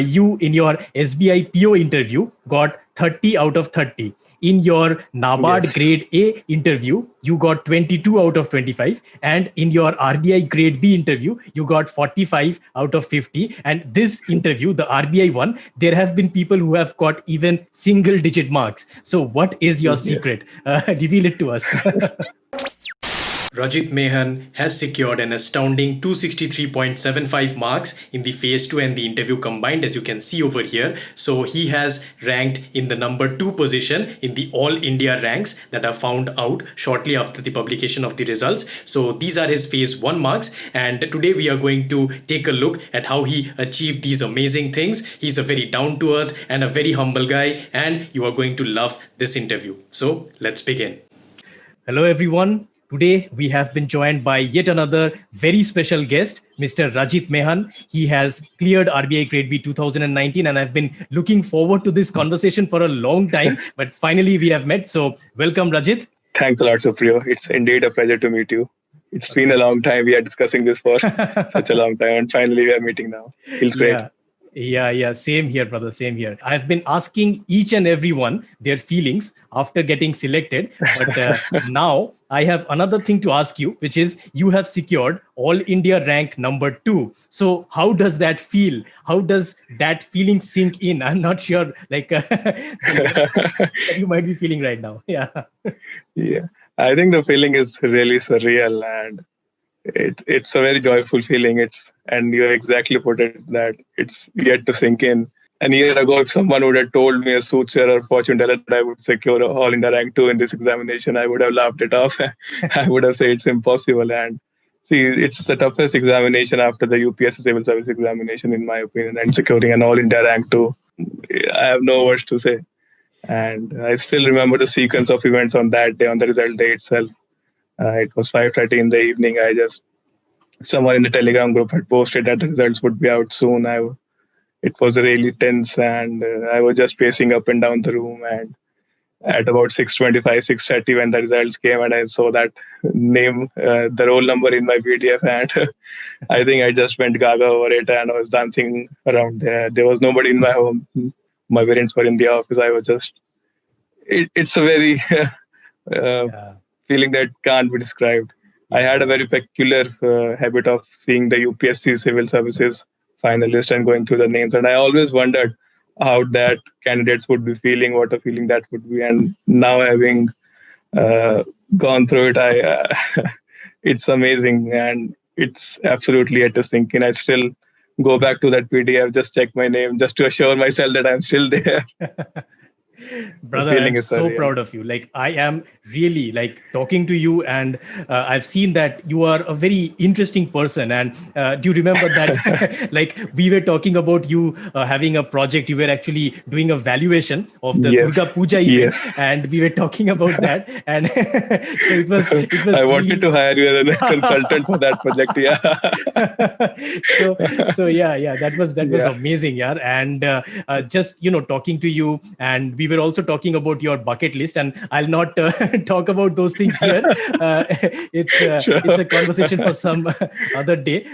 You, in your SBI PO interview, got 30 out of 30. In your NABARD grade A interview, you got 22 out of 25. And in your RBI grade B interview, you got 45 out of 50. And this interview, the RBI one, there have been people who have got even single digit marks. So what is your secret? Reveal it to us. Rajit Mehan has secured an astounding 263.75 marks in the phase 2 and the interview combined, as you can see over here. So he has ranked in the number 2 position in the All India ranks that are found out shortly after the publication of the results. So these are his phase 1 marks, and today we are going to take a look at how he achieved these amazing things. He's a very down to earth and a very humble guy, and you are going to love this interview. So let's begin. Hello everyone. Today, we have been joined by yet another very special guest, Mr. Rajit Mehan. He has cleared RBI Grade B 2019, and I've been looking forward to this conversation for a long time, but finally we have met. So welcome, Rajit. Thanks a lot, Supriyo. It's indeed a pleasure to meet you. It's been a long time. We are discussing this for such a long time, and finally we are meeting now. Feels great. Yeah. Same here, brother. Same here. I've been asking each and everyone their feelings after getting selected. But now I have another thing to ask you, which is you have secured All India rank number 2. So how does that feel? How does that feeling sink in? I'm not sure, like you might be feeling right now. Yeah. I think the feeling is really surreal, and it's a very joyful feeling. And you exactly put it that it's yet to sink in. A year ago, if someone would have told me, a soothsayer or fortune teller, that I would secure All India rank 2 in this examination, I would have laughed it off. I would have said it's impossible. And see, it's the toughest examination after the UPSC civil service examination, in my opinion, and securing an All India rank 2. I have no words to say. And I still remember the sequence of events on that day, on the result day itself. It was 5:30 in the evening. Someone in the Telegram group had posted that the results would be out soon. It was really tense, and I was just pacing up and down the room. And at about 6:25, 6:30, when the results came, and I saw that name, the roll number in my PDF, and I think I just went gaga over it, and I was dancing around there. There was nobody in my home. My parents were in the office. I was just. It's a very feeling that can't be described. I had a very peculiar habit of seeing the UPSC civil services finalist and going through the names. And I always wondered how that candidates would be feeling, what a feeling that would be. And now having gone through it, it's amazing. And it's absolutely yet to sink in. I still go back to that PDF, just check my name, just to assure myself that I'm still there. Brother, I'm so proud of you. Like, I am really like talking to you, and I've seen that you are a very interesting person. And do you remember that like we were talking about you having a project? You were actually doing a valuation of the Durga Puja event, and we were talking about that. And so it was I wanted to hire you as a consultant for that project. That was amazing. And just talking to you, and we were also talking about your bucket list, and I'll not talk about those things here. It's a conversation for some other day.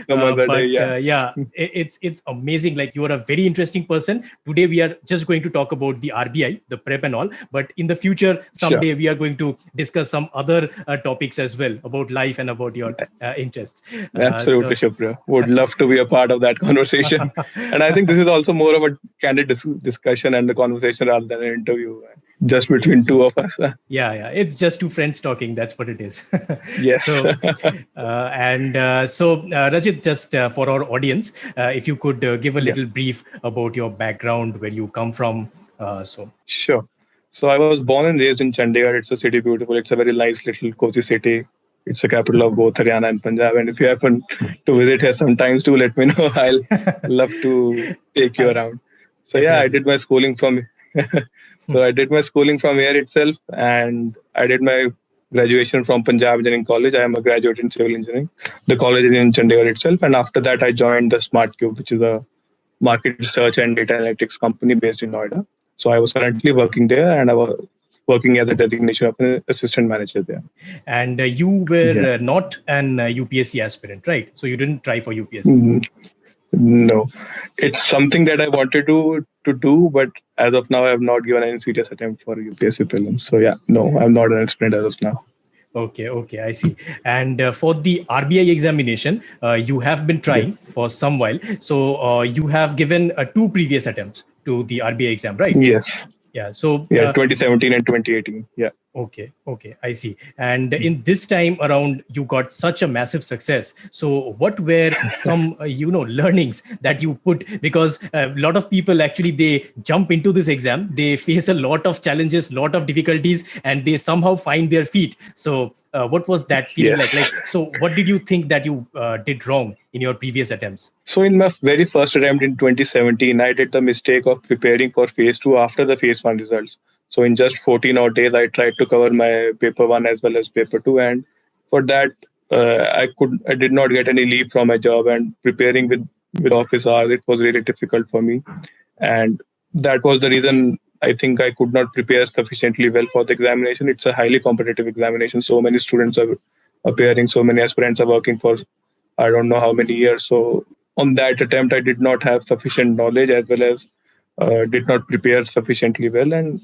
It's amazing. Like, you are a very interesting person. Today we are just going to talk about the RBI, the prep and all. But in the future, someday we are going to discuss some other topics as well about life and about your interests. Absolutely, Shubhra. Would love to be a part of that conversation. And I think this is also more of a candid discussion and a conversation rather than an interview, just between two of us. It's just two friends talking. That's what it is. Yes. So Rajit, just for our audience, if you could give a little brief about your background, where you come from. Sure. So I was born and raised in Chandigarh. It's a city beautiful. It's a very nice little cozy city. It's the capital of both Haryana and Punjab. And if you happen to visit here sometimes, do let me know. I'll love to take you around. So I did my schooling from here itself, and I did my graduation from Punjab Engineering College. I am a graduate in civil engineering. The college is in Chandigarh itself, and after that I joined the SmartCube, which is a market research and data analytics company based in Noida. So I was currently working there, and I was working as a designation of an assistant manager there. And you were not an UPSC aspirant, right? So you didn't try for UPSC. Mm-hmm. No, it's something that I wanted to do, but as of now, I have not given any serious attempt for UPSC prelims. So yeah, no, I'm not an aspirant as of now. Okay, okay, I see. And for the RBI examination, you have been Yeah. trying for some while. So you have given two previous attempts to the RBI exam, right? Yes. Yeah. So Yeah. 2017 and 2018. Yeah. okay, okay, I see. And in this time around, you got such a massive success. So, what were some, learnings that you put? Because a lot of people actually they jump into this exam, they face a lot of challenges, lot of difficulties, and they somehow find their feet. So, what was that feeling Yes. like? So, what did you think that you did wrong in your previous attempts? So in my very first attempt in 2017, I did the mistake of preparing for phase two after the phase one results. So in just 14 odd days, I tried to cover my paper one as well as paper two, and for that, I did not get any leave from my job, and preparing with office hours, it was really difficult for me, and that was the reason I think I could not prepare sufficiently well for the examination. It's a highly competitive examination. So many students are appearing, so many aspirants are working for I don't know how many years. So on that attempt, I did not have sufficient knowledge as well as did not prepare sufficiently well. And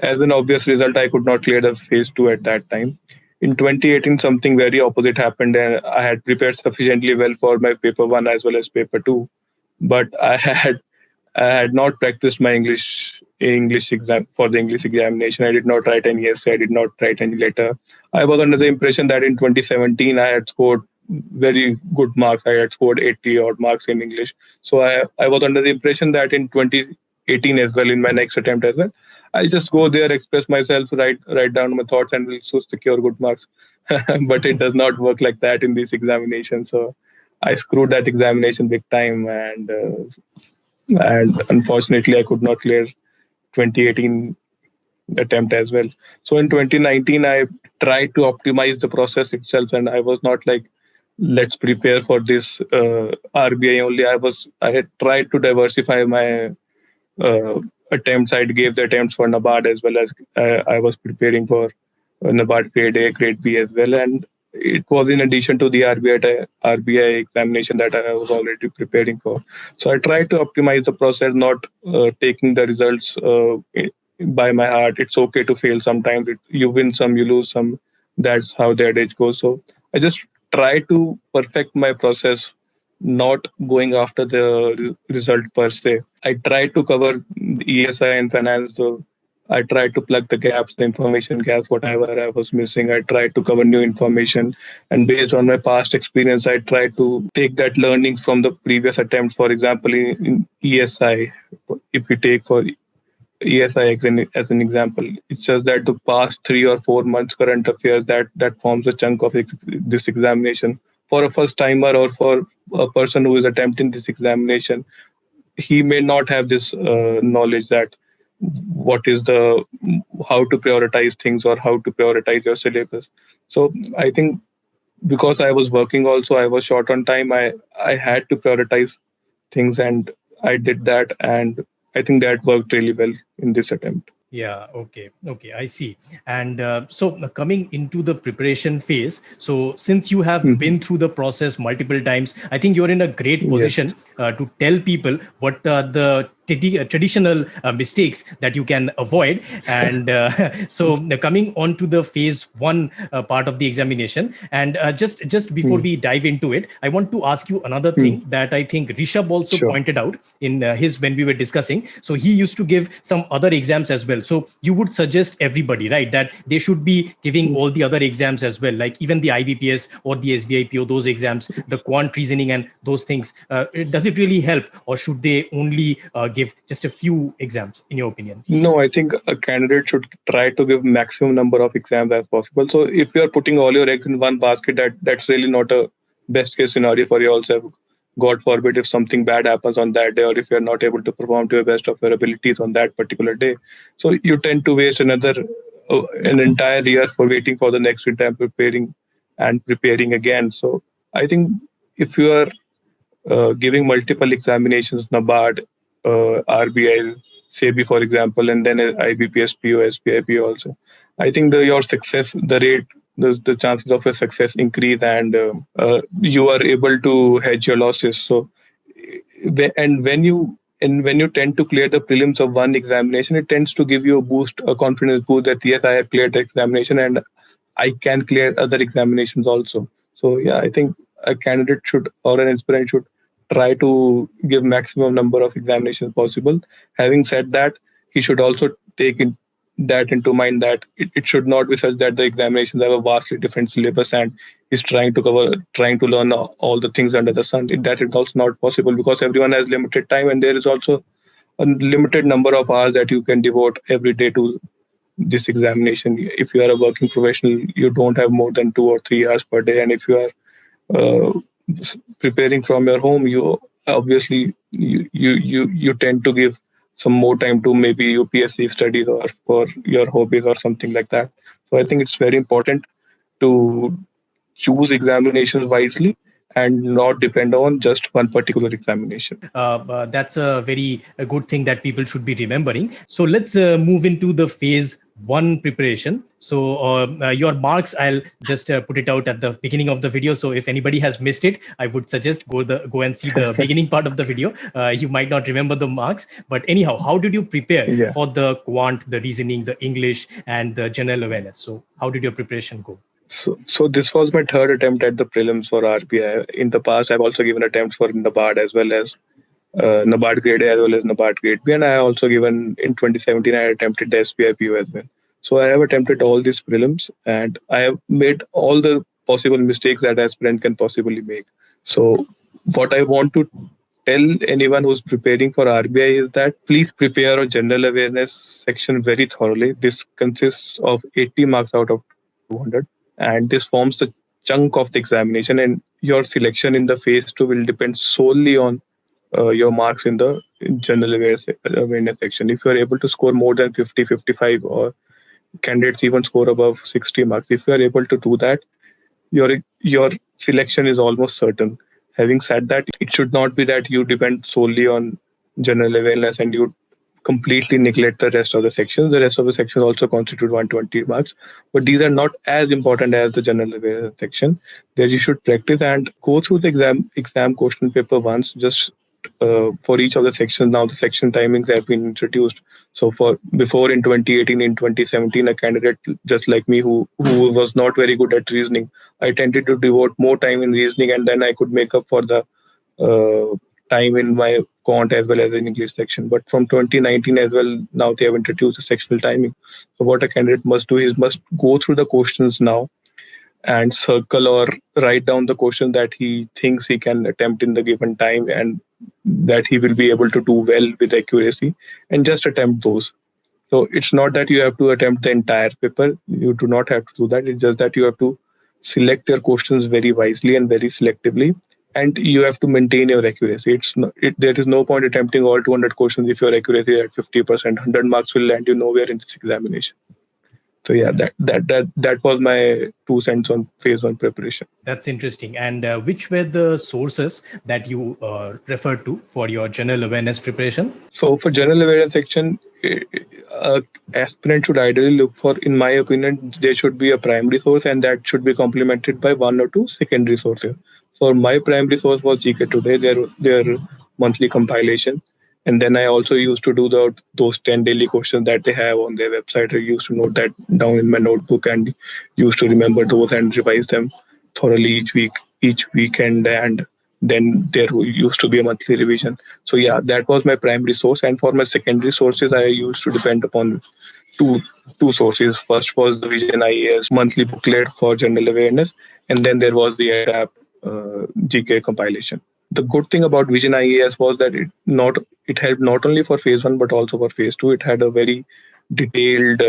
as an obvious result, I could not clear the phase two at that time. In 2018, something very opposite happened, and I had prepared sufficiently well for my paper one as well as paper two, but I had not practiced my English exam for the English examination. I did not write any essay. I did not write any letter. I was under the impression that in 2017 I had scored very good marks. I had scored 80 odd marks in English. So I was under the impression that in 2018 as well, in my next attempt as well, I'll just go there, express myself, write down my thoughts, and will so secure good marks. But it does not work like that in this examination. So I screwed that examination big time, and unfortunately I could not clear 2018 attempt as well. So in 2019 I tried to optimize the process itself, and I was not like let's prepare for this RBI only. I had tried to diversify my attempts. I gave the attempts for NABARD as well as I was preparing for NABARD grade A, grade B as well, and it was in addition to the RBI examination that I was already preparing for. So I tried to optimize the process, not taking the results by my heart. It's okay to fail sometimes. You win some, you lose some. That's how the adage goes. So I just try to perfect my process, not going after the result per se. I try to cover the ESI and finance. So I tried to plug the gaps, the information gaps, whatever I was missing. I tried to cover new information. And based on my past experience, I tried to take that learnings from the previous attempt. For example, in ESI, if we take for ESI as an example, it's just that the past 3 or 4 months current affairs that forms a chunk of this examination. For a first timer or for a person who is attempting this examination, he may not have this knowledge that what is the how to prioritize things or how to prioritize your syllabus. So I think because I was working also, I was short on time. I had to prioritize things, and I did that, and I think that worked really well in this attempt. Yeah, okay, okay, I see. And so coming into the preparation phase, so since you have Mhm. been through the process multiple times, I think you're in a great Yes. position to tell people what the traditional mistakes that you can avoid. And so coming on to the phase one part of the examination, and just before Mm. we dive into it, I want to ask you another Mm. thing that I think Rishabh also Sure. pointed out in his when we were discussing. So he used to give some other exams as well. So you would suggest everybody, right, that they should be giving Mm. all the other exams as well, like even the IBPS or the SBIPO, those exams, the quant reasoning and those things. Does it really help, or should they only give just a few exams, in your opinion? No, I think a candidate should try to give maximum number of exams as possible. So if you are putting all your eggs in one basket, that's really not a best case scenario for yourself. God forbid if something bad happens on that day, or if you're not able to perform to the best of your abilities on that particular day. So you tend to waste an entire year for waiting for the next exam, preparing again. So I think if you are giving multiple examinations, NABARD, RBI, SEBI, for example, and then IBPS, POS, PIP also. I think your success, the rate, the chances of your success increase, and you are able to hedge your losses. So and when you tend to clear the prelims of one examination, it tends to give you a boost, a confidence boost that yes, I have cleared the examination and I can clear other examinations also. So yeah, I think a candidate should, or an aspirant should, try to give maximum number of examinations possible. Having said that, he should also take that into mind that it should not be such that the examinations have a vastly different syllabus and he's trying to learn all the things under the sun. That is also not possible because everyone has limited time and there is also a limited number of hours that you can devote every day to this examination. If you are a working professional, you don't have more than 2 or 3 hours per day, and if you are uh, preparing from your home, you obviously you tend to give some more time to maybe UPSC studies or for your hobbies or something like that. So I think it's very important to choose examinations wisely and not depend on just one particular examination. That's a very good thing that people should be remembering. So let's move into the phase one preparation. So your marks, I'll just put it out at the beginning of the video. So if anybody has missed it, I would suggest go and see the beginning part of the video. You might not remember the marks, but anyhow, how did you prepare Yeah. for the quant, the reasoning, the English, and the general awareness? So how did your preparation go? So this was my third attempt at the prelims for RBI. In the past, I've also given attempts for NABARD as well as NABARD Grade A as well as NABARD Grade B, and I also given in 2017 I attempted the SBIPO as well. So I have attempted all these prelims, and I have made all the possible mistakes that aspirant can possibly make. So what I want to tell anyone who's preparing for RBI is that please prepare a general awareness section very thoroughly. This consists of 80 marks out of 200, and this forms the chunk of the examination. And your selection in the phase two will depend solely on your marks in the general awareness section. If you are able to score more than 50, 55, or candidates even score above 60 marks, if you are able to do that, your selection is almost certain. Having said that, it should not be that you depend solely on general awareness and you completely neglect the rest of the sections. The rest of the sections also constitute 120 marks, but these are not as important as the general awareness section. There you should practice and go through the exam question paper once, just for each of the sections. Now the section timings have been introduced. So for before in 2018, in 2017, a candidate just like me who was not very good at reasoning, I tended to devote more time in reasoning, and then I could make up for the time in my quant as well as in English section. But from 2019 as well, now they have introduced a sectional timing. So what a candidate must do is must go through the questions now and circle or write down the question that he thinks he can attempt in the given time and that he will be able to do well with accuracy, and just attempt those. So it's not that you have to attempt the entire paper. You do not have to do that. It's just that you have to select your questions very wisely and very selectively, and you have to maintain your accuracy. There is no point attempting all 200 questions if your accuracy is at 50%. 100 marks will land you nowhere in this examination. So yeah, that was my 2 cents on phase one preparation. That's interesting. And which were the sources that you referred to for your general awareness preparation? So for general awareness section, aspirant should ideally look for, in my opinion, there should be a primary source and that should be complemented by 1 or 2 secondary sources. So my primary source was GK Today, their monthly compilation. And then I also used to do those 10 daily questions that they have on their website. I used to note that down in my notebook and used to remember those and revise them thoroughly each weekend. And then there used to be a monthly revision. So yeah, that was my primary source. And for my secondary sources, I used to depend upon two sources. First was the Vision IAS monthly booklet for general awareness, and then there was the EDAP GK compilation. The good thing about Vision IAS was that it helped not only for phase one but also for phase two. It had a very detailed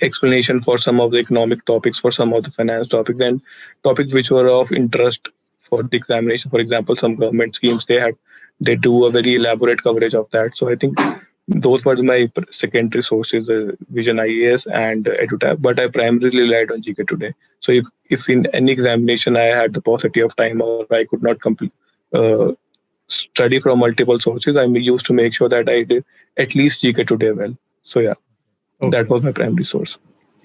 explanation for some of the economic topics, for some of the finance topics, and topics which were of interest for the examination. For example, some government schemes they do a very elaborate coverage of that. So I think those were my secondary sources, Vision IAS and EduTab, but I primarily relied on GK Today. So if in any examination I had the paucity of time or I could not study from multiple sources, I used to make sure that I did at least GK Today well. So yeah, Okay. that was my primary source.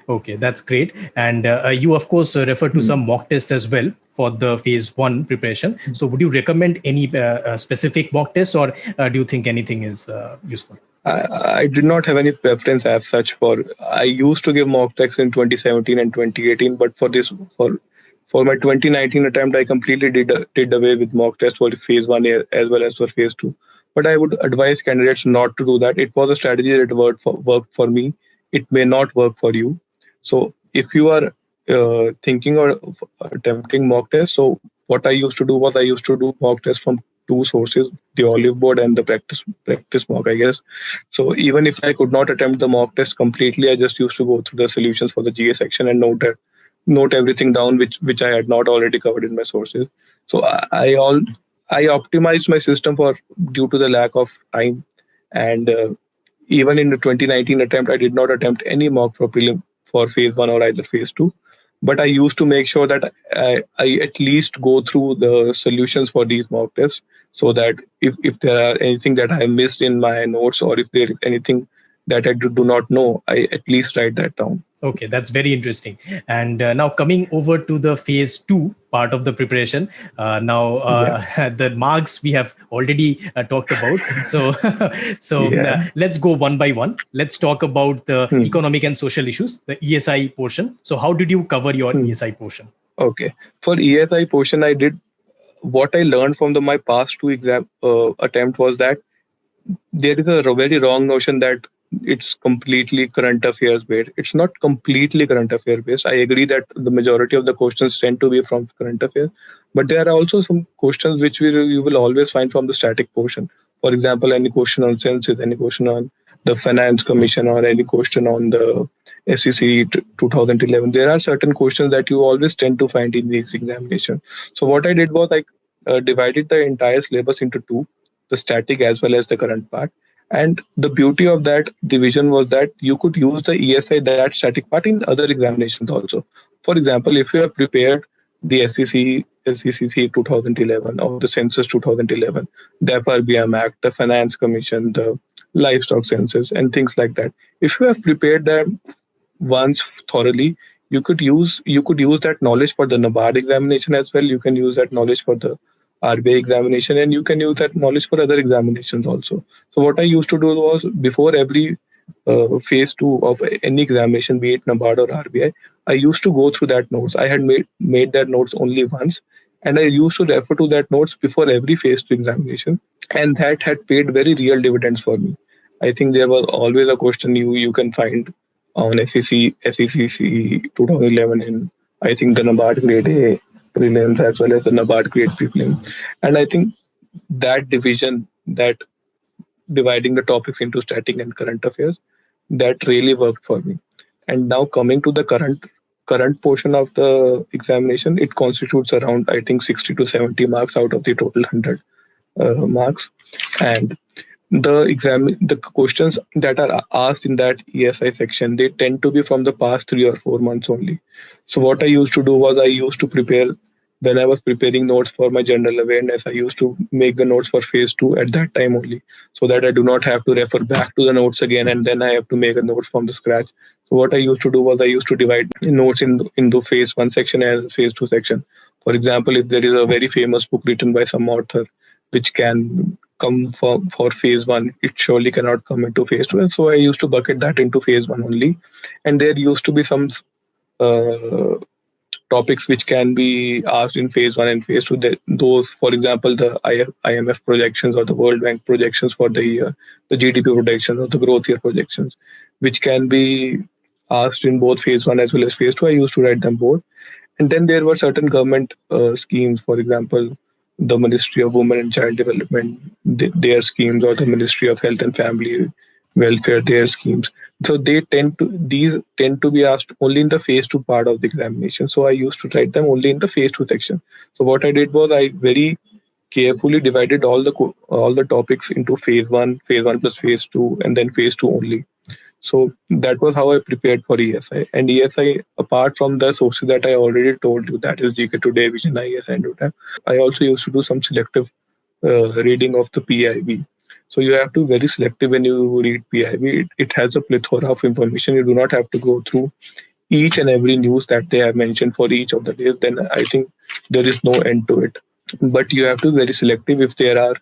Okay, that's great. And you, of course, refer to some mock tests as well for the phase one preparation. So, would you recommend any specific mock tests, or do you think anything is useful? I did not have any preference as such for. I used to give mock tests in 2017 and 2018, but for my 2019 attempt, I completely did away with mock tests for phase one as well as for phase two. But I would advise candidates not to do that. It was a strategy that worked for me. It may not work for you. So if you are thinking or attempting mock tests, so what I used to do was I used to do mock tests from two sources: the Olive Board and the practice mock, I guess. So even if I could not attempt the mock test completely, I just used to go through the solutions for the GA section and note everything down which I had not already covered in my sources. So I optimized my system for due to the lack of time, and even in the 2019 attempt, I did not attempt any mock for prelim for phase one or either phase two. But I used to make sure that I at least go through the solutions for these mock tests, so that if there are anything that I missed in my notes, or if there is anything that I do not know, I at least write that down. Okay, that's very interesting. And now coming over to the phase two part of the preparation. Now Yeah. the marks we have already talked about. So Yeah. let's go one by one. Let's talk about the Hmm. economic and social issues, the ESI portion. So how did you cover your Hmm. ESI portion? Okay. For ESI portion, I did what I learned from my past two exam attempt was that there is a very wrong notion that it's completely current affairs based. It's not completely current affairs based. I agree that the majority of the questions tend to be from current affairs, but there are also some questions which you will always find from the static portion. For example, any question on census, any question on the finance commission, or any question on the SEC 2011. There are certain questions that you always tend to find in these examinations. So what I did was I divided the entire syllabus into two: the static as well as the current part. And the beauty of that division was that you could use the ESI, that static part, in other examinations also. For example, if you have prepared the SECC 2011 or the Census 2011, the FRBM Act, the Finance Commission, the livestock census, and things like that. If you have prepared them once thoroughly, you could use that knowledge for the NABARD examination as well. You can use that knowledge for the RBI examination, and you can use that knowledge for other examinations also. So what I used to do was, before every phase two of any examination, be it NABARD or RBI, I used to go through that notes. I had made that notes only once, and I used to refer to that notes before every phase two examination, and that had paid very real dividends for me. I think there was always a question you can find on SECC 2011, and I think the NABARD grade A prelims as well as the NABARD grade prelim. And I think that division, that dividing the topics into static and current affairs, that really worked for me. And now coming to the current portion of the examination, it constitutes around, I think, 60 to 70 marks out of the total 100 marks. And the questions that are asked in that ESI section, they tend to be from the past 3 or 4 months only. So what I used to do was, I used to prepare, when I was preparing notes for my general awareness, I used to make the notes for phase two at that time only, so that I do not have to refer back to the notes again and then I have to make a note from the scratch. So what I used to do was, I used to divide notes into phase one section and phase two section. For example, if there is a very famous book written by some author which can come for phase one, it surely cannot come into phase two. And so I used to bucket that into phase one only. And there used to be some uh, topics which can be asked in phase one and phase two. Those, for example, the IMF projections or the World Bank projections for the year, the GDP projections or the growth year projections, which can be asked in both phase one as well as phase two. I used to write them both. And then there were certain government schemes, for example, the Ministry of Women and Child Development, their schemes, or the Ministry of Health and Family Welfare, their schemes. So these tend to be asked only in the phase two part of the examination. So I used to write them only in the phase two section. So what I did was, I very carefully divided all the topics into phase one plus phase two, and then phase two only. So that was how I prepared for ESI. And ESI, apart from the sources that I already told you, that is GK Today, Vision IS, and UTAM, I also used to do some selective reading of the PIB. So you have to be very selective when you read PIB. It has a plethora of information. You do not have to go through each and every news that they have mentioned for each of the days, then I think there is no end to it. But you have to be very selective. If there are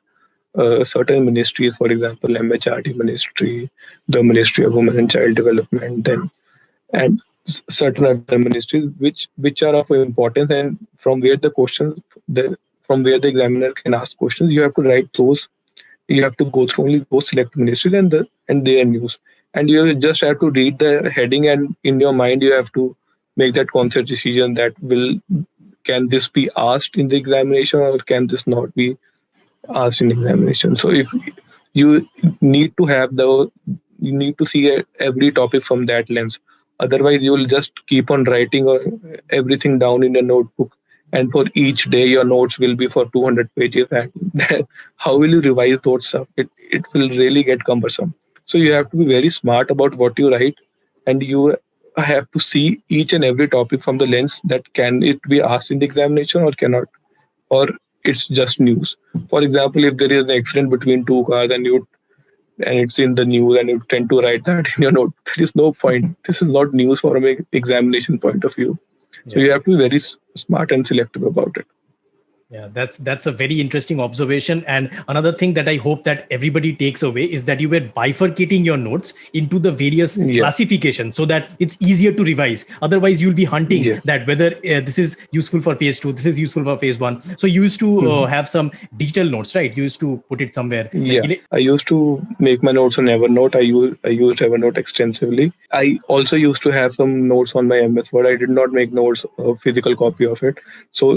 certain ministries, for example, MHRD ministry, the Ministry of Women and Child Development, then and certain other ministries which are of importance, and from where the questions from where the examiner can ask questions, you have to write those. You have to go through only those select ministries and their news, and you just have to read the heading, and in your mind you have to make that conscious decision that will can this be asked in the examination or can this not be asked in examination. So if you need to have the you need to see every topic from that lens. Otherwise, you will just keep on writing everything down in a notebook, and for each day your notes will be for 200 pages. And how will you revise those stuff? It will really get cumbersome. So you have to be very smart about what you write, and you have to see each and every topic from the lens that can it be asked in the examination or cannot, or it's just news. For example, if there is an accident between two cars and it's in the news and you tend to write that in your note, there is no point. This is not news from an examination point of view. So Yeah. you have to be very smart and selective about it. Yeah, that's a very interesting observation. And another thing that I hope that everybody takes away is that you were bifurcating your notes into the various Yeah. classifications so that it's easier to revise. Otherwise, you'll be hunting Yes. that whether this is useful for phase 2, this is useful for phase 1. So you used to have some digital notes, right? You used to put it somewhere. Yeah, I used to make my notes on Evernote. I used Evernote extensively. I also used to have some notes on my MS Word. I did not make notes, a physical copy of it. So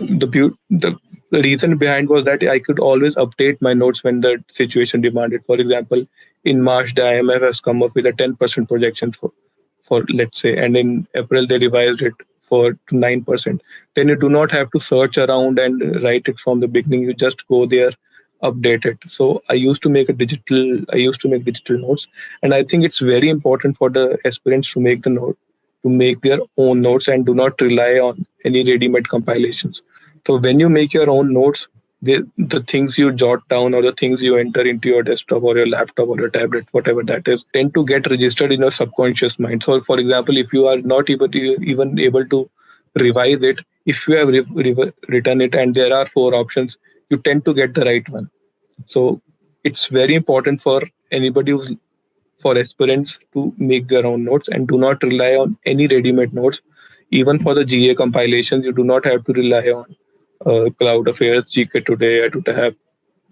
the reason behind was that I could always update my notes when the situation demanded. For example, in March, the IMF has come up with a 10% projection for let's say, and in April they revised it for 9%. Then you do not have to search around and write it from the beginning. You just go there, update it. So I used to make digital notes, and I think it's very important for the aspirants to make their own notes and do not rely on any ready-made compilations. So when you make your own notes, the things you jot down or the things you enter into your desktop or your laptop or your tablet, whatever that is, tend to get registered in your subconscious mind. So, for example, if you are not even able to revise it, if you have written it and there are four options, you tend to get the right one. So it's very important for anybody who's for aspirants to make their own notes and do not rely on any ready-made notes. Even for the GA compilations, you do not have to rely on Cloud Affairs, GK Today, Tab,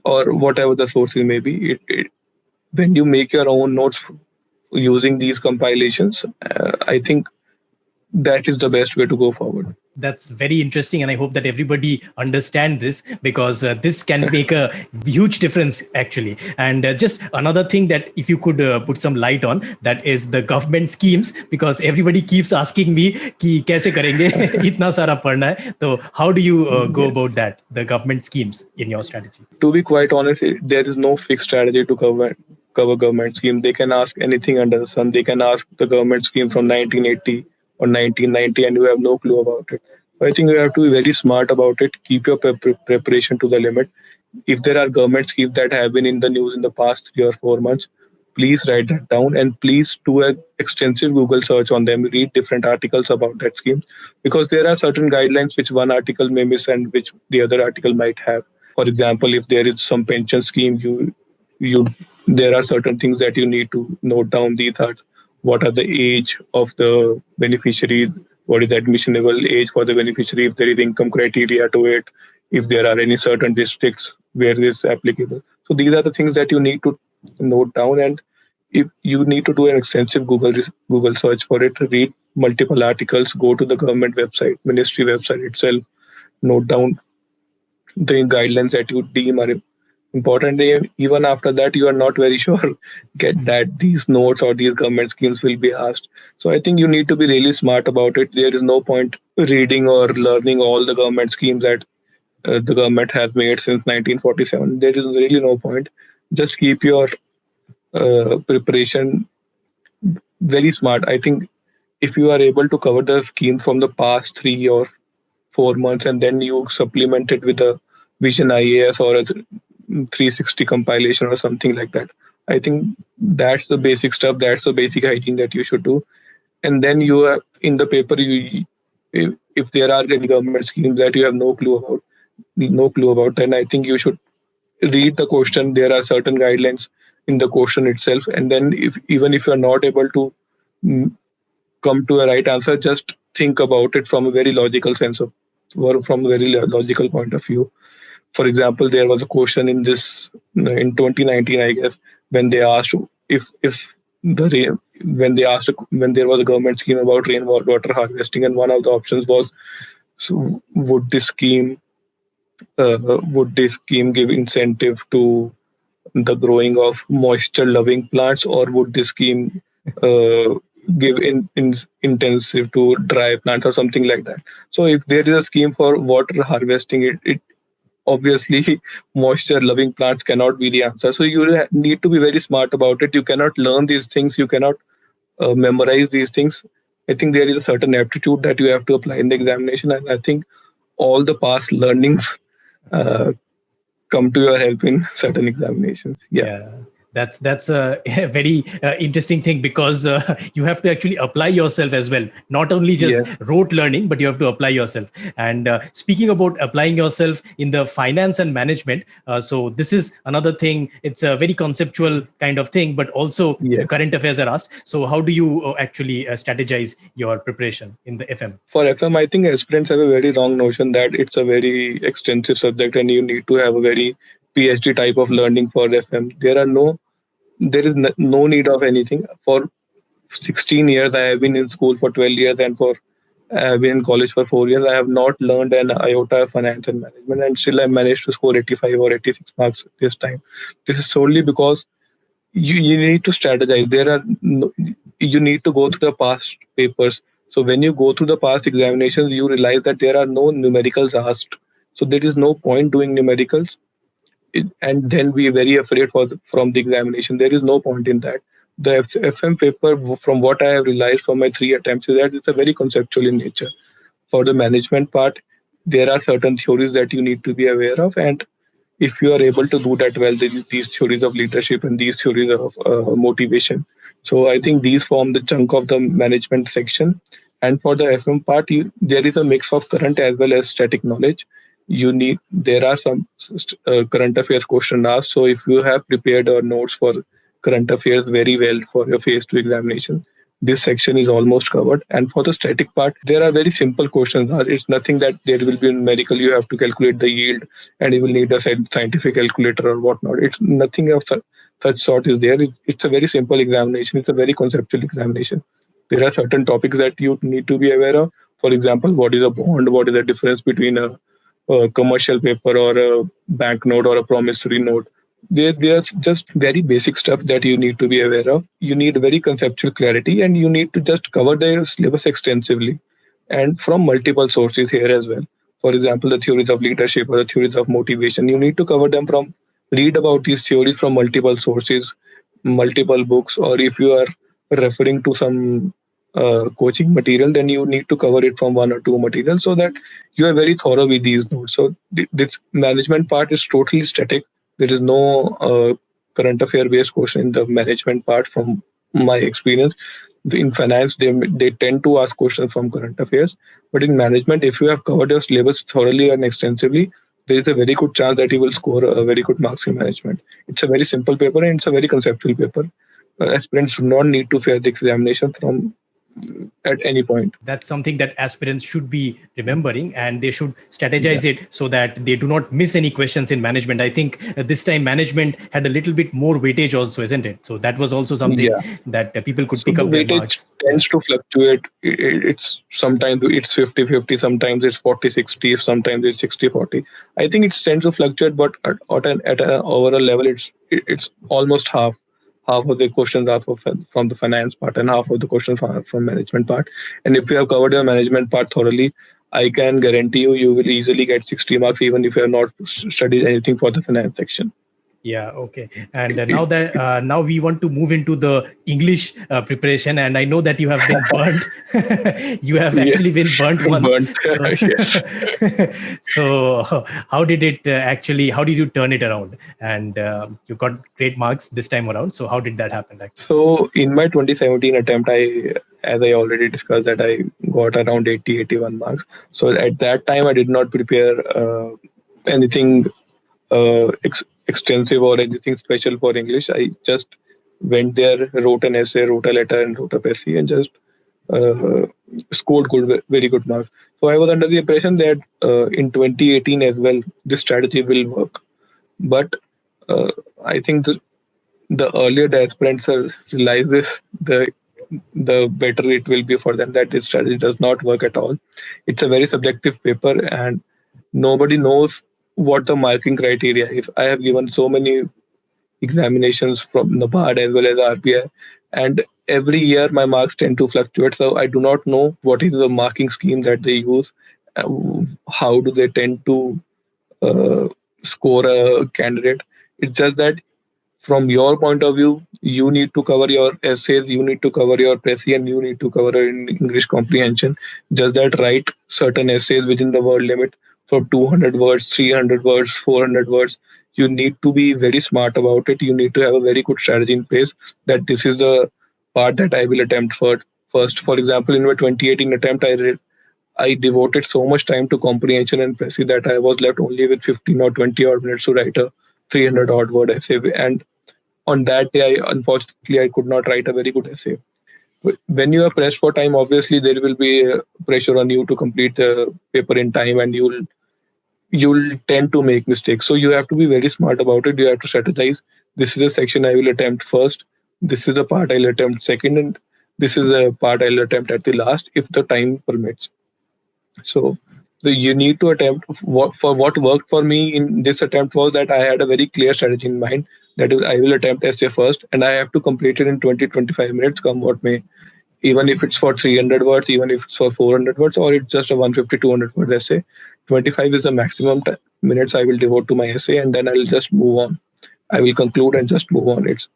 or whatever the sources may be. When you make your own notes using these compilations, I think that is the best way to go forward. That's very interesting, and I hope that everybody understand this, because this can make a huge difference actually. And just another thing that if you could put some light on, that is the government schemes, because everybody keeps asking me कि कैसे करेंगे इतना सारा पढ़ना है. So how do you go about that, the government schemes in your strategy? To be quite honest, there is no fixed strategy to cover government scheme. They can ask anything under the sun. They can ask the government scheme from 1980 or 1990, and you have no clue about it. So I think you have to be very smart about it. Keep your preparation to the limit. If there are government schemes that have been in the news in the past 3 or 4 months, please write that down and please do an extensive Google search on them. Read different articles about that scheme, because there are certain guidelines which one article may miss and which the other article might have. For example, if there is some pension scheme, you there are certain things that you need to note down. These are what are the age of the beneficiaries, what is the admissionable age for the beneficiary, if there is income criteria to it, if there are any certain districts where this is applicable. So these are the things that you need to note down, and if you need to do an extensive Google search for it, read multiple articles, go to the government website, ministry website itself, note down the guidelines that you deem are important. Even after that, you are not very sure get that these notes or these government schemes will be asked. So I think you need to be really smart about it. There is no point reading or learning all the government schemes that the government has made since 1947. There is really no point. Just keep your preparation very smart. I think if you are able to cover the scheme from the past 3 or 4 months, and then you supplement it with a Vision IAS or a 360 compilation or something like that, I think that's the basic stuff. That's the basic hygiene that you should do. And then in the paper, if there are any government schemes that you have no clue about, then I think you should read the question. There are certain guidelines in the question itself, and then if even if you are not able to mm, come to a right answer, just think about it from a very logical sense of, or from a very logical point of view. For example, there was a question in this in 2019, I guess, when they asked if the rain, when there was a government scheme about rainwater harvesting, and one of the options was, so would this scheme give incentive to the growing of moisture loving plants, or would this scheme uh, give intensive to dry plants or something like that? So if there is a scheme for water harvesting, it obviously moisture loving plants cannot be the answer. So you need to be very smart about it. You cannot learn these things, you cannot memorize these things. I think there is a certain aptitude that you have to apply in the examination, and I think all the past learnings uh, come to your help in certain examinations. Yeah. Yeah, that's a, a very interesting thing, because you have to actually apply yourself as well, not only just Yeah. rote learning, but you have to apply yourself. And speaking about applying yourself in the finance and management, so this is another thing. It's a very conceptual kind of thing, but also Yeah. current affairs are asked. So how do you actually strategize your preparation in the FM? For FM, I think aspirants have a very wrong notion that it's a very extensive subject and you need to have a very PhD type of learning for FM. There is no need of anything. For 16 years, I have been in school for 12 years, and I have been in college for 4 years. I have not learned an iota of finance and management, and still I managed to score 85 or 86 marks this time. This is solely because you need to strategize. You need to go through the past papers. So when you go through the past examinations, you realize that there are no numericals asked. So there is no point doing numericals and then be very afraid from the examination. There is no point in that. The FM paper, from what I have realized from my 3 attempts, is that it's a very conceptual in nature. For the management part, there are certain theories that you need to be aware of, and if you are able to do that well, there is these theories of leadership and these theories of motivation. So I think these form the chunk of the management section. And for the FM part, there is a mix of current as well as static knowledge. There are some current affairs question asked. So if you have prepared your notes for current affairs very well for your phase two examination, this section is almost covered. And for the static part, there are very simple questions asked. It's nothing that there will be numerical. You have to calculate the yield, and you will need a scientific calculator or whatnot. It's nothing of such sort is there. It's a very simple examination. It's a very conceptual examination. There are certain topics that you need to be aware of. For example, what is a bond? What is the difference between a commercial paper or a banknote or a promissory note? There's just very basic stuff that you need to be aware of. You need very conceptual clarity, and you need to just cover the syllabus extensively and from multiple sources here as well. For example, the theories of leadership or the theories of motivation, you need to cover them from, read about these theories from multiple sources, multiple books, or if you are referring to some coaching material, then you need to cover it from one or two materials so that you are very thorough with these notes. So this management part is totally static. There is no current affair based question in the management part from my experience. In finance, they tend to ask questions from current affairs, but in management, if you have covered your syllabus thoroughly and extensively, there is a very good chance that you will score a very good marks in management. It's a very simple paper and it's a very conceptual paper. Aspirants do not need to fear the examination from at any point. That's something that aspirants should be remembering, and they should strategize it so that they do not miss any questions in management. I think this time management had a little bit more weightage also, isn't it? So that was also something that people could pick the up their weightage marks. tends to fluctuate. It's sometimes it's 50-50, sometimes it's 40-60, sometimes it's 60-40. I think it tends to fluctuate, but at an overall level, it's almost half of the questions are from the finance part and half of the questions are from management part. And if you have covered your management part thoroughly, I can guarantee you will easily get 60 marks even if you have not studied anything for the finance section. Yeah, okay. And now we want to move into the English preparation, and I know that you have been burnt. You have Yeah, actually been burnt once. burnt. So, Yes. so how did it actually? How did you turn it around? And you got great marks this time around. So how did that happen? Like, So in my 2017 attempt, as I already discussed, that I got around 80, 81 marks. So at that time, I did not prepare anything extensive or anything special for English. I just went there, wrote an essay, wrote a letter, and wrote a essay, and just uh, scored very good marks. So I was under the impression that in 2018 as well, this strategy will work. But uh, I think the earlier the aspirants realize this, the better it will be for them that this strategy does not work at all. It's a very subjective paper, and nobody knows what the marking criteria is. I have given so many examinations from NABARD as well as RBI, and every year my marks tend to fluctuate. So I do not know what is the marking scheme that they use, uh, how do they tend to uh, score a candidate. It's just that from your point of view, you need to cover your essays, you need to cover your pressy, and you need to cover in English comprehension. Just that write certain essays within the word limit for 200 words, 300 words, 400 words. You need to be very smart about it. You need to have a very good strategy in place that this is the part that I will attempt for first. For example, in my 2018 attempt, I devoted so much time to comprehension and pressy that I was left only with 15 or 20 odd minutes to write a 300 odd word essay. And on that day, I could not write a very good essay. When you are pressed for time, obviously there will be pressure on you to complete the paper in time, and you'll tend to make mistakes. So you have to be very smart about it. You have to strategize. This is the section I will attempt first. This is the part I'll attempt second, and this is the part I'll attempt at the last if the time permits. So you need to attempt what worked for me in this attempt was that I had a very clear strategy in mind. That is, I will attempt essay first, and I have to complete it in 20-25 minutes, come what may. Even if it's for 300 words, even if it's for 400 words, or it's just a 150, 200 word essay, 25 is the maximum minutes I will devote to my essay, and then I'll just move on. I will conclude and just move on. It's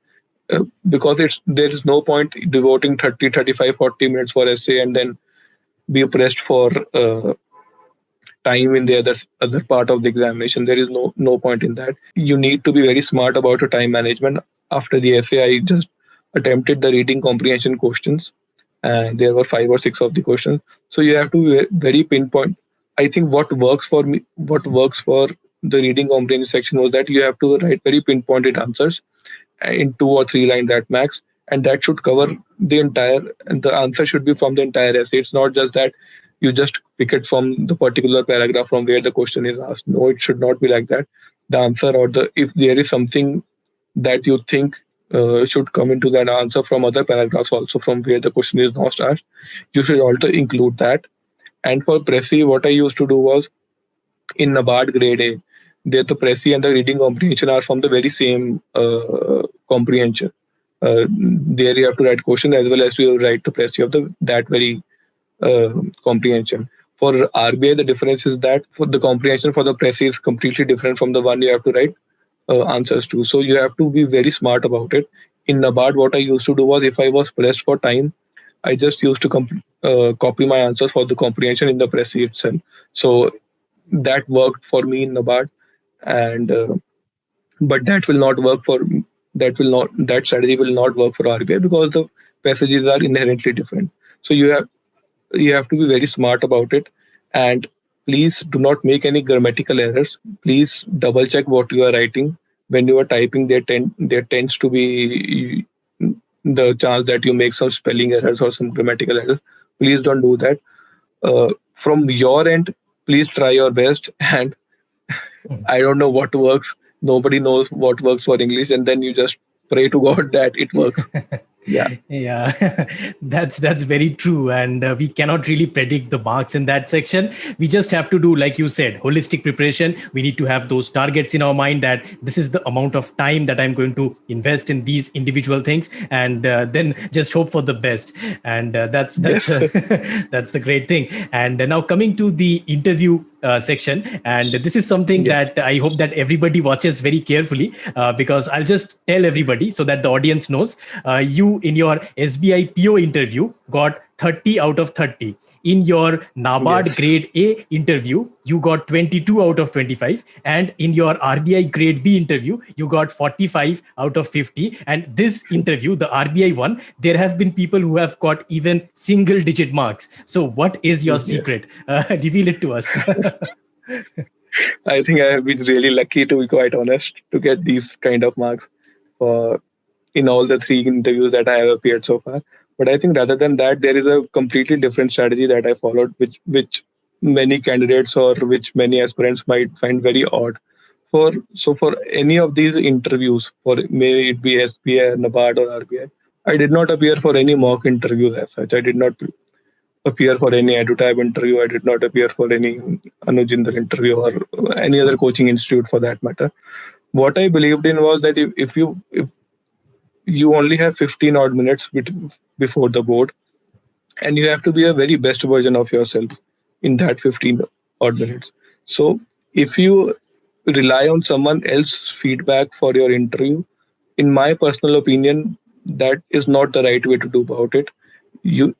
because it's there is no point devoting 30, 35, 40 minutes for essay and then be pressed for time in the other part of the examination. There is no point in that. You need to be very smart about your time management. After the essay, I just attempted the reading comprehension questions, and there were 5 or 6 of the questions. So you have to be very pinpoint. I think what works for the reading comprehension section was that you have to write very pinpointed answers in 2 or 3 lines at max, and that should cover the entire. And the answer should be from the entire essay. It's not just that you just pick it from the particular paragraph from where the question is asked. No, it should not be like that. The answer, or the if there is something that you think should come into that answer from other paragraphs also from where the question is not asked, you should also include that. And for Pressy, what I used to do was in NABARD grade A, there the Pressy and the reading comprehension are from the very same comprehension. There you have to write question as well as you write the Pressy of the that very comprehension. For RBI, the difference is that for the comprehension for the Pressy is completely different from the one you have to write answers to. So you have to be very smart about it. In NABARD, what I used to do was if I was pressed for time, I just used to copy my answers for the comprehension in the Pressy itself. So that worked for me in NABARD, and but that strategy will not work for RBI because the passages are inherently different. So you have to be very smart about it, and please do not make any grammatical errors. Please double check what you are writing when you are typing. There tends to be the chance that you make some spelling errors or some grammatical errors. Please don't do that. From your end, please try your best. And I don't know what works. Nobody knows what works for English, and then you just pray to God that it works. Yeah. Yeah, that's very true, and we cannot really predict the marks in that section. We just have to do, like you said, holistic preparation. We need to have those targets in our mind that this is the amount of time that I'm going to invest in these individual things, and then just hope for the best. And that's Yes. that's the great thing. And now coming to the interview section, and this is something Yeah. that I hope that everybody watches very carefully, because I'll just tell everybody so that the audience knows. You in your SBI PO interview got 30 out of 30. In your NABARD Yes. grade A interview, you got 22 out of 25. And in your RBI grade B interview, you got 45 out of 50. And this interview, the RBI one, there have been people who have got even single digit marks. So, what is your Yes. secret? Reveal it to us. I think I have been really lucky, to be quite honest, to get these kind of marks for in all the three interviews that I have appeared so far. But I think rather than that, there is a completely different strategy that I followed, which many candidates or which many aspirants might find very odd. For any of these interviews, for may it be SBI, NABARD, or RBI, I did not appear for any mock interviews as such. I did not appear for any EduTab interview. I did not appear for any Anujinder interview or any other coaching institute for that matter. What I believed in was that if you only have 15 odd minutes before the board, and you have to be a very best version of yourself in that 15 odd minutes. So if you rely on someone else's feedback for your interview, in my personal opinion, that is not the right way to do about it. Your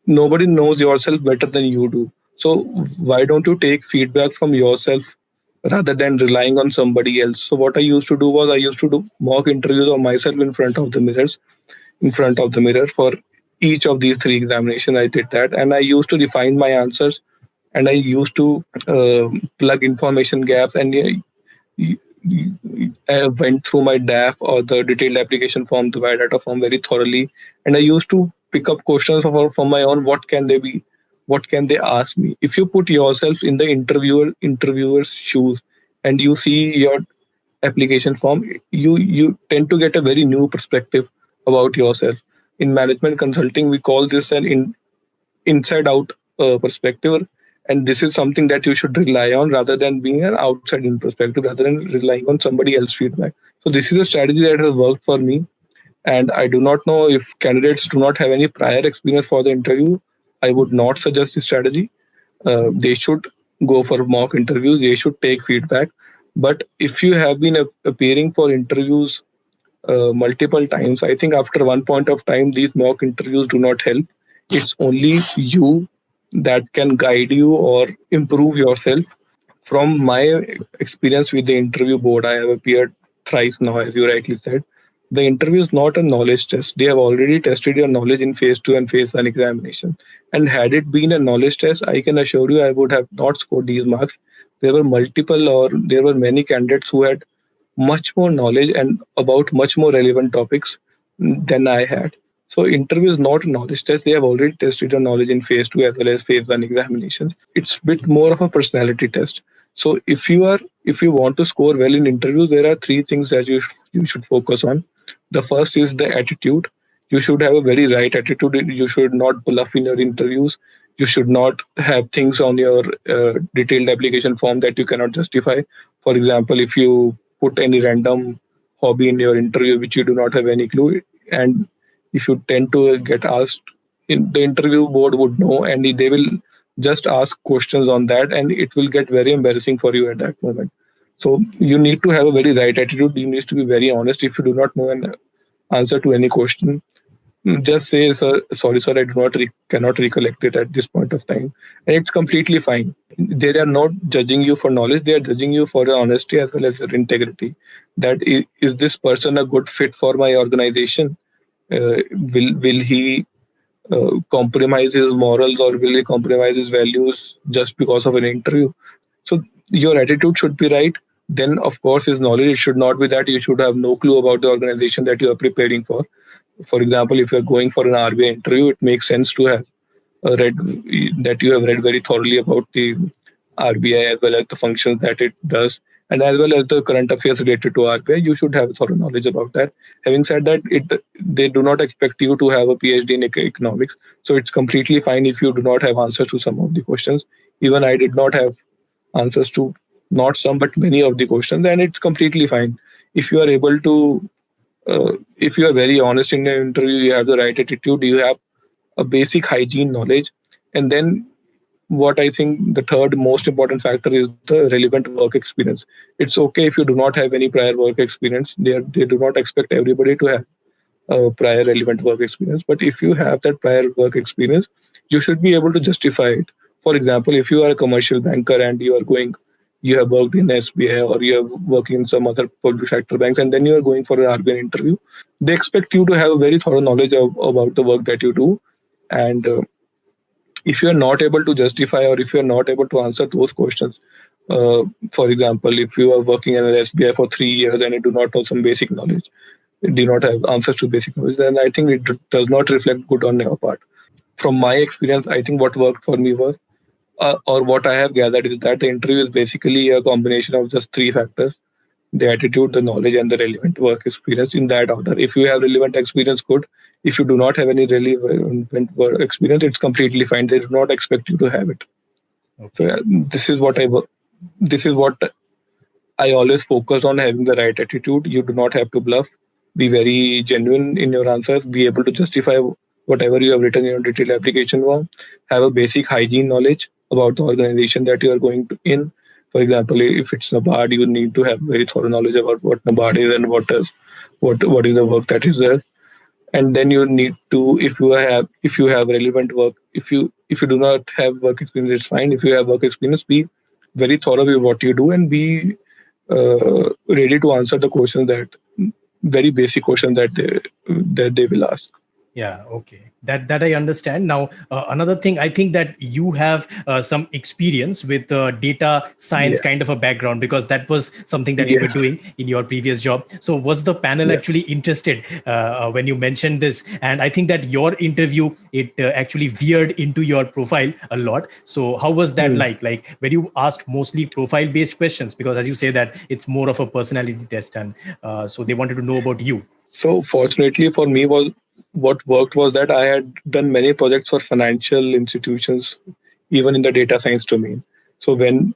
nobody knows yourself better than you do. So why don't you take feedback from yourself rather than relying on somebody else? So what I used to do was I used to do mock interviews of myself in front of the mirror for each of these three examinations. I did that, and I used to refine my answers, and I used to plug information gaps, and I went through my DAF, or the detailed application form, the biodata form, very thoroughly, and I used to pick up questions from my own. What can they be? What can they ask me? If you put yourself in the interviewer's shoes and you see your application form, you tend to get a very new perspective about yourself. In management consulting, we call this an inside out perspective, and this is something that you should rely on rather than being an outside in perspective, rather than relying on somebody else's feedback. So this is a strategy that has worked for me, and I do not know if candidates do not have any prior experience for the interview. I would not suggest this strategy. They should go for mock interviews. They should take feedback. But if you have been appearing for interviews multiple times, I think after one point of time, these mock interviews do not help. It's only you that can guide you or improve yourself. From my experience with the interview board, I have appeared thrice now, as you rightly said. The interview is not a knowledge test. They have already tested your knowledge in phase two and phase one examination. And had it been a knowledge test, I can assure you I would have not scored these marks. There were many candidates who had much more knowledge and about much more relevant topics than I had. So interview is not a knowledge test. They have already tested your knowledge in phase two as well as phase one examinations. It's a bit more of a personality test. So if you want to score well in interviews, there are three things that you should focus on. The first is the attitude. You should have a very right attitude. You should not bluff in your interviews. You should not have things on your detailed application form that you cannot justify. For example, if you put any random hobby in your interview which you do not have any clue, and if you tend to get asked, in the interview board would know, and they will just ask questions on that, and it will get very embarrassing for you at that moment. So you need to have a very right attitude. You need to be very honest. If you do not know an answer to any question, just say, sir, sorry, sir, I do not cannot recollect it at this point of time, and it's completely fine. They are not judging you for knowledge; they are judging you for your honesty as well as your integrity. That is this person a good fit for my organization? Will he compromise his morals, or will he compromise his values just because of an interview? So your attitude should be right. Then, of course, his knowledge should not be that you should have no clue about the organization that you are preparing for. For example, if you're going for an RBI interview, it makes sense to have read that you have read very thoroughly about the RBI as well as the functions that it does, and as well as the current affairs related to RBI. You should have thorough knowledge about that. Having said that, they do not expect you to have a PhD in economics, so it's completely fine if you do not have answers to some of the questions. Even I did not have answers to not some but many of the questions, and it's completely fine if you are able to if you are very honest in the interview, you have the right attitude, you have a basic hygiene knowledge, and then what I think the third most important factor is the relevant work experience. It's okay if you do not have any prior work experience. They do not expect everybody to have prior relevant work experience. But if you have that prior work experience, you should be able to justify it. For example, if you are a commercial banker and you have worked in SBI or you have working in some other public sector banks, and then you are going for an RBI interview, they expect you to have a very thorough knowledge about the work that you do. And if you are not able to justify or if you are not able to answer those questions, uh, for example, if you are working in an SBI for 3 years and you do not know some basic knowledge, do not have answers to basic knowledge, then I think it does not reflect good on your part. From my experience, I think what worked for me was, or what I have gathered is that the interview is basically a combination of just three factors: the attitude, the knowledge, and the relevant work experience in that order. If you have relevant experience, good. If you do not have any relevant work experience, it's completely fine. They do not expect you to have it. So Okay. yeah, this is what I always focused on: having the right attitude. You do not have to bluff. Be very genuine in your answers. Be able to justify whatever you have written in your detailed application form. Have a basic hygiene knowledge about the organization that you are going to in. For example, if it's NABARD, you need to have very thorough knowledge about what NABARD is and what is the work that is there. And then you need to, if you have relevant work, if you do not have work experience, it's fine. If you have work experience, be very thorough with what you do and be ready to answer the questions that very basic questions that they will ask. Yeah, okay. That I understand. Now, another thing, I think that you have some experience with data science Yeah. kind of a background, because that was something that you were Yes. doing in your previous job. So, was the panel Yeah. actually interested when you mentioned this? And I think that your interview, it actually veered into your profile a lot. So, how was that Hmm. like? Were you asked mostly profile-based questions? Because as you say that it's more of a personality test, and so they wanted to know about you. So fortunately for me, was what worked was that I had done many projects for financial institutions, even in the data science domain. So when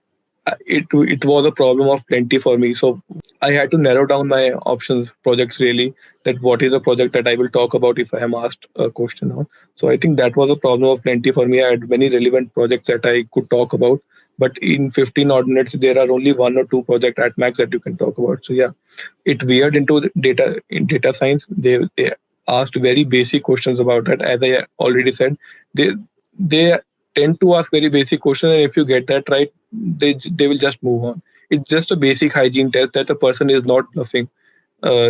it was a problem of plenty for me. So I had to narrow down my options projects really, that what is a project that I will talk about if I am asked a question on. So I think that was a problem of plenty for me. I had many relevant projects that I could talk about, but in 15 odd minutes there are only one or two projects at max that you can talk about. So yeah, it veered into the data in data science. They asked very basic questions about that. As I already said, they tend to ask very basic questions, and if you get that right, they will just move on. It's just a basic hygiene test that the person is not bluffing.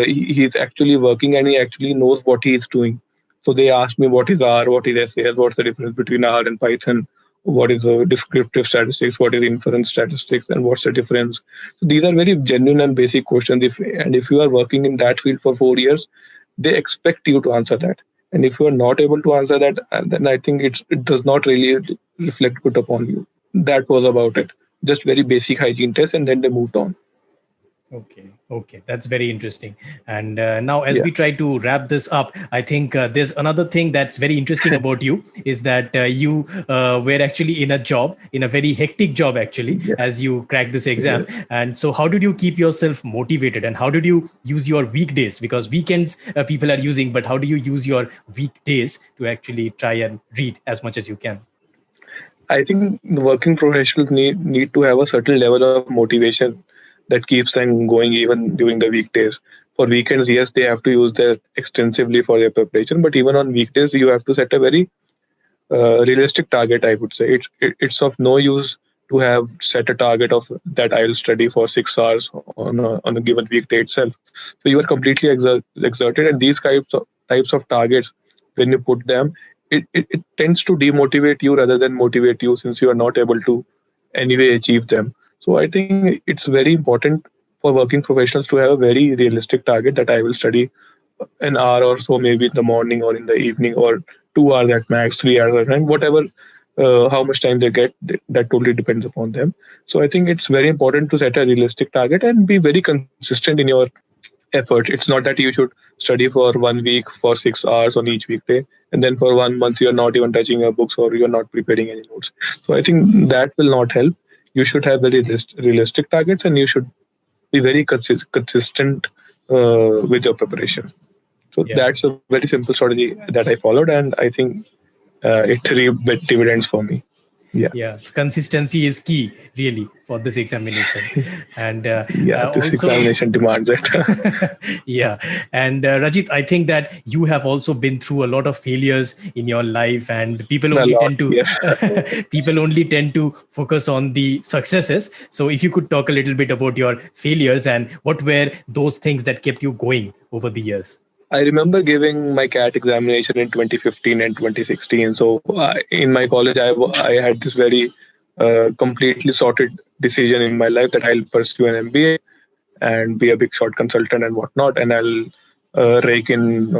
He's actually working and he actually knows what he is doing. So they asked me what is R, what is SAS, what's the difference between R and Python, what is descriptive statistics, what is inference statistics, and what's the difference. So these are very genuine and basic questions. If you are working in that field for 4 years, they expect you to answer that. And if you are not able to answer that, then I think it does not really reflect good upon you. That was about it. Just very basic hygiene test, and then they moved on. Okay, okay, that's very interesting. And now, as Yeah. we try to wrap this up, I think there's another thing that's very interesting about you is that you were actually in a job, in a very hectic job, actually, Yeah. as you cracked this exam. Yes. And so, how did you keep yourself motivated, and how did you use your weekdays? Because weekends people are using, but how do you use your weekdays to actually try and read as much as you can? I think the working professionals need to have a certain level of motivation that keeps them going even during the weekdays. For weekends, yes, they have to use that extensively for their preparation, but even on weekdays, you have to set a very realistic target. I would say it's of no use to have set a target of that I'll study for 6 hours on a given weekday itself. So you are completely exerted, and these types of targets, when you put them, it tends to demotivate you rather than motivate you, since you are not able to anyway achieve them. So I think it's very important for working professionals to have a very realistic target, that I will study an hour or so, maybe in the morning or in the evening, or 2 hours at max, 3 hours at max, whatever. How much time they get, that totally depends upon them. So I think it's very important to set a realistic target and be very consistent in your effort. It's not that you should study for 1 week for 6 hours on each weekday, and then for 1 month you're not even touching your books or you're not preparing any notes. So I think that will not help. You should have very realistic targets, and you should be very consistent with your preparation. So Yeah. that's a very simple strategy that I followed, and I think it reaped dividends for me. Yeah, consistency is key really for this examination. And Yeah, this also examination demands it. yeah. And Rajit, I think that you have also been through a lot of failures in your life, and people A only lot, tend to yes. people only tend to focus on the successes. So if you could talk a little bit about your failures and what were those things that kept you going over the years. I remember giving my CAT examination in 2015 and 2016. So in my college, I had this very completely sorted decision in my life that I'll pursue an MBA and be a big shot consultant and whatnot, and I'll rake in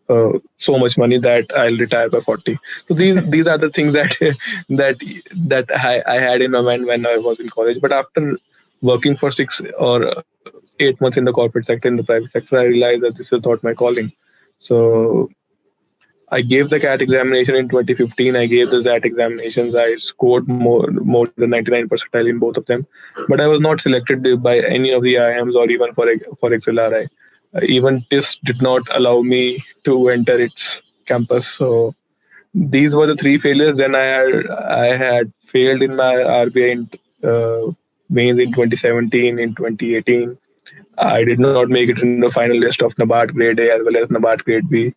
so much money that I'll retire by 40. So these are the things that that I had in my mind when I was in college. But after working for 6 or 8 months in the corporate sector, in the private sector, I realized that this is not my calling. So I gave the CAT examination in 2015. I gave the ZAT examinations. I scored more than 99 percentile in both of them, but I was not selected by any of the IIMs or even for XLRI. Even TIS did not allow me to enter its campus. So these were the three failures. Then I had failed in my RBI mains in 2017. In 2018, I did not make it in the final list of NABARD Grade A as well as NABARD Grade B.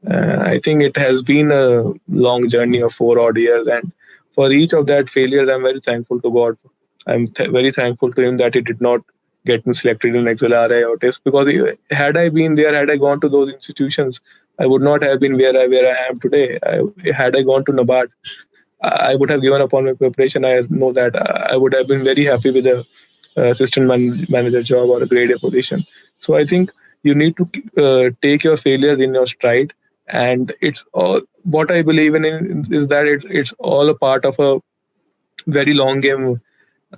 I think it has been a long journey of 4 odd years, and for each of that failures, I'm very thankful to God. Very thankful to Him that He did not get me selected in XLRI or TISC, because had I been there, had I gone to those institutions, I would not have been where I am today. Had I gone to NABARD, I would have given up on my preparation. I know that I would have been very happy with a assistant manager job or a grade A position. So I think you need to take your failures in your stride, and it's all what I believe in is that it's all a part of a very long game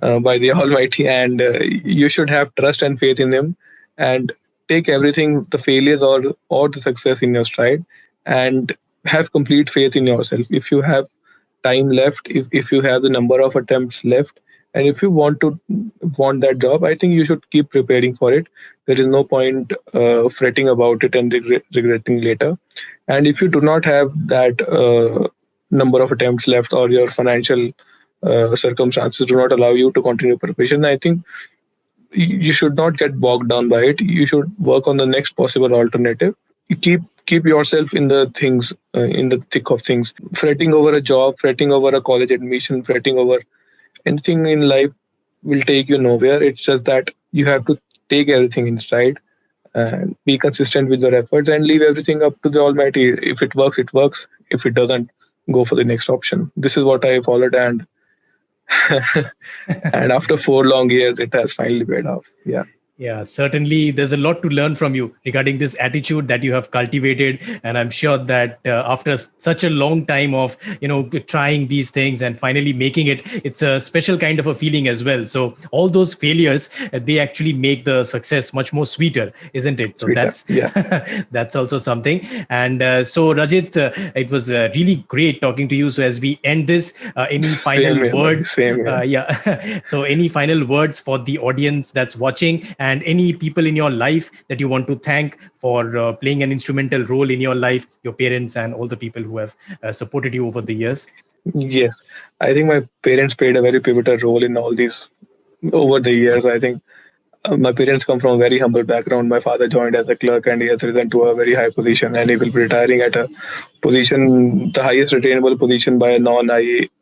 by the Almighty, and you should have trust and faith in Him, and take everything, the failures or the success, in your stride, and have complete faith in yourself. If you have time left, if you have the number of attempts left, and if you want that job, I think you should keep preparing for it. There is no point fretting about it and regretting later. And if you do not have that number of attempts left, or your financial circumstances do not allow you to continue preparation, I think you should not get bogged down by it. You should work on the next possible alternative. You keep yourself in the things, in the thick of things. Fretting over a job, fretting over a college admission, fretting over anything in life will take you nowhere. It's just that you have to take everything in stride and be consistent with your efforts, and leave everything up to the Almighty. If it works, it works. If it doesn't, go for the next option. This is what I followed, and and after 4 long years, it has finally paid off. Yeah. Yeah, certainly there's a lot to learn from you regarding this attitude that you have cultivated. And I'm sure that after such a long time of, trying these things and finally making it, it's a special kind of a feeling as well. So all those failures, they actually make the success much more sweeter, isn't it? So Sweeter. that's, Yeah. that's also something. And so Rajit, it was really great talking to you. So as we end this, any final Same here, buddy. words? Same here. Yeah. So any final words for the audience that's watching, and any people in your life that you want to thank for playing an instrumental role in your life, your parents and all the people who have supported you over the years? Yes, I think my parents played a very pivotal role in all these over the years. I think my parents come from a very humble background. My father joined as a clerk, and he has risen to a very high position, and he will be retiring at a position, the highest attainable position by a non-IAS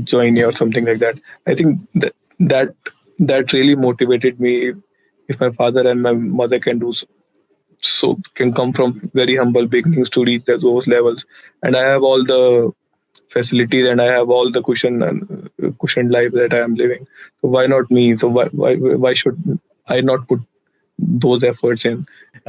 joinee or something like that. I think that really motivated me. If my father and my mother can do so, can come from very humble beginnings to reach those levels, and I have all the facilities, and I have all the cushioned life that I am living. So why not me? So why should I not put those efforts in?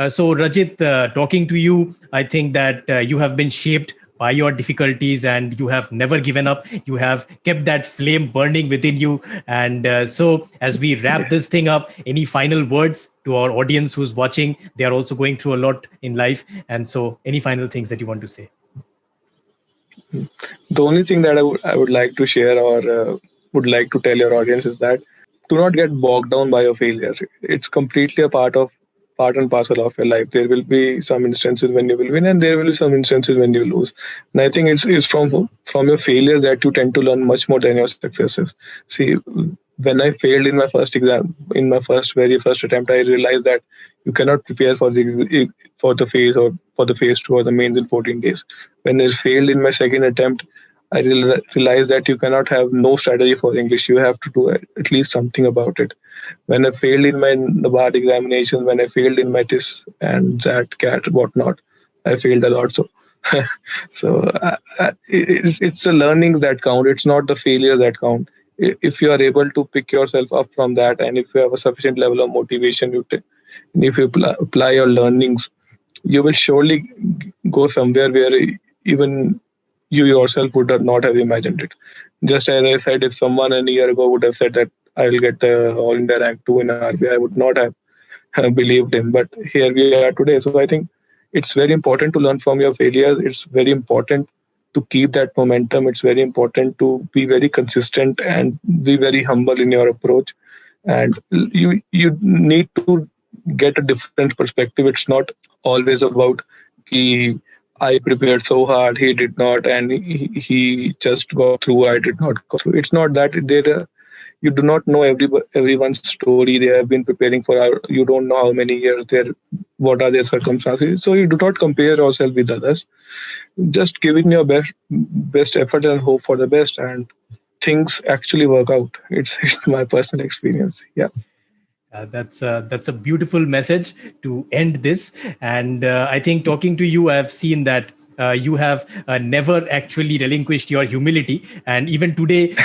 So Rajit, talking to you, I think that you have been shaped by your difficulties and you have never given up. You have kept that flame burning within you. And so as we wrap this thing up, any final words to our audience who's watching? They are also going through a lot in life. And so any final things that you want to say? The only thing that I would like to share, or would like to tell your audience, is that do not get bogged down by your failures. It's completely a part part and parcel of your life. There will be some instances when you will win, and there will be some instances when you lose. And I think it's from your failures that you tend to learn much more than your successes. See, when I failed in my first exam, in my very first attempt, I realized that you cannot prepare for the phase or for the phase two or the mains in 14 days. When I failed in my second attempt, I realized that you cannot have no strategy for English. You have to do at least something about it. When I failed in my NABARD examinations, when I failed in my TIS and that CAT, whatnot, I failed a lot. So, it's the learnings that count. It's not the failures that count. If you are able to pick yourself up from that, and if you have a sufficient level of motivation, and if you apply your learnings, you will surely go somewhere where even you yourself would not have imagined it. Just as I said, if someone a year ago would have said that I will get the All India rank 2 in RBI, I would not have believed him. But here we are today. So I think it's very important to learn from your failures. It's very important to keep that momentum. It's very important to be very consistent and be very humble in your approach. And you need to get a different perspective. It's not always about I prepared so hard, he did not, and he just got through, I did not go through. It's not that. You do not know everyone's story. They have been preparing you don't know how many years, what are their circumstances. So you do not compare yourself with others. Just give it your best effort and hope for the best, and things actually work out. It's my personal experience. Yeah. That's a beautiful message to end this. And I think talking to you, I've seen that you have never actually relinquished your humility, and even today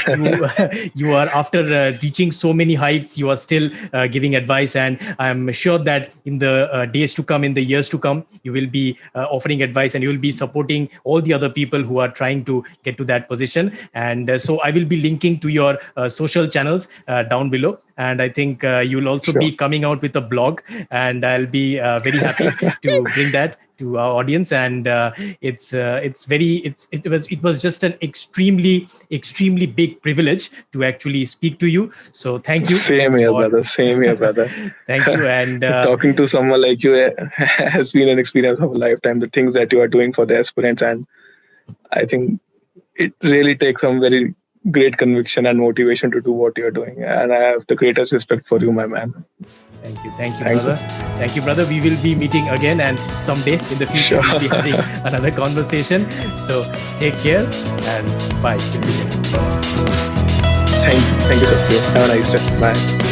you are, after reaching so many heights, you are still giving advice, and I'm sure that in the days to come, in the years to come, you will be offering advice, and you will be supporting all the other people who are trying to get to that position. And so I will be linking to your social channels down below, and I think you'll also be coming out with a blog, and I'll be very happy to bring that to our audience. And it was just an extremely big privilege to actually speak to you. So thank you. Same here, brother. Thank you. And talking to someone like you has been an experience of a lifetime. The things that you are doing for the aspirants, and I think it really takes some very great conviction and motivation to do what you're doing. And I have the greatest respect for you, my man. Thank you, brother. Thank you, brother. We will be meeting again, and someday in the future we'll be having another conversation. So take care and bye. Thank you, Satya. Have a nice day. Bye.